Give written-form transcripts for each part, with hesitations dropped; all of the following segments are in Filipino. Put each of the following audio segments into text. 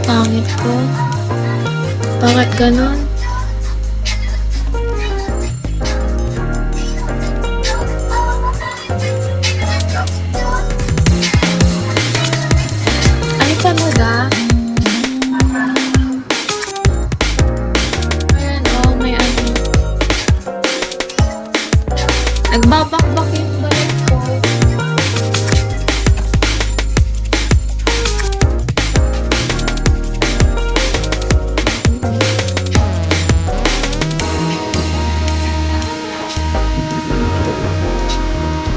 Pangit ko. Bakit ganon? Ano pa mo da? Ayan, oh, may ano. Nagbabakbak yung balik ko.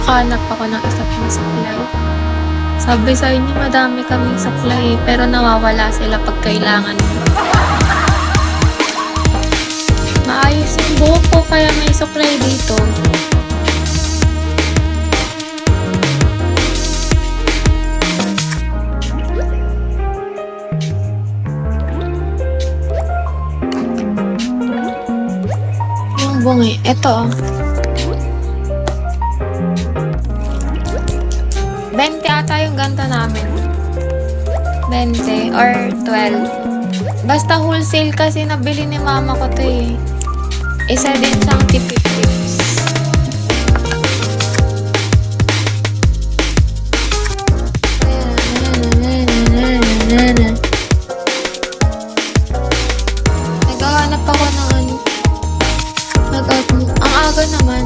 Hanap ako ng isa pang supply. Sabi sa inyo, madami kaming supply pero nawawala sila pag kailangan mo. Maayos yung buhok ko kaya may supply dito. Yung bungi, eto. 20 ata yung ganto namin. 20 or 12. Basta wholesale kasi nabili ni mama ko to eh. Isa din siyang tipip-tips. Naghahanap ako ng ano. Ang aga naman.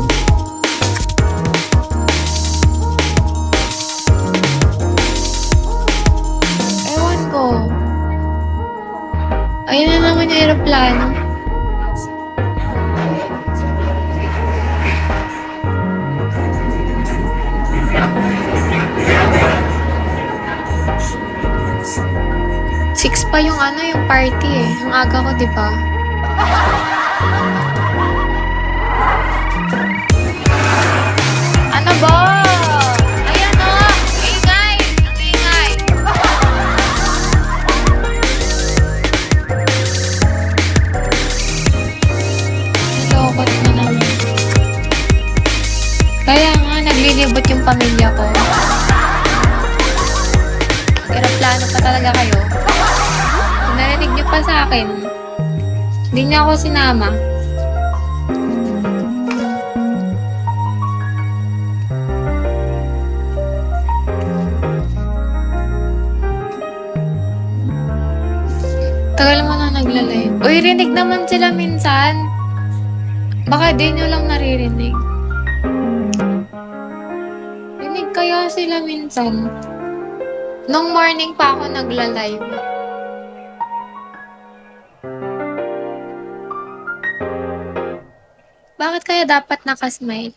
Ayun na naman yung aeroplano. Six pa yung ano, yung party eh. Ang aga ko, di ba? Ano ba? Ayan o! Ingay! Ang ingay! Nalokot na naman. Kaya nga, naglilibot yung pamilya ko. Aeroplano pa talaga kayo. Kung narinig niyo pa sa akin, hindi niyo ako sinama. Tagal mo na nagla-live. Uy, rinig naman sila minsan. Baka di nyo lang naririnig. Rinig kaya sila minsan. Nung morning pa ako nagla-live. Bakit kaya dapat nakasmile?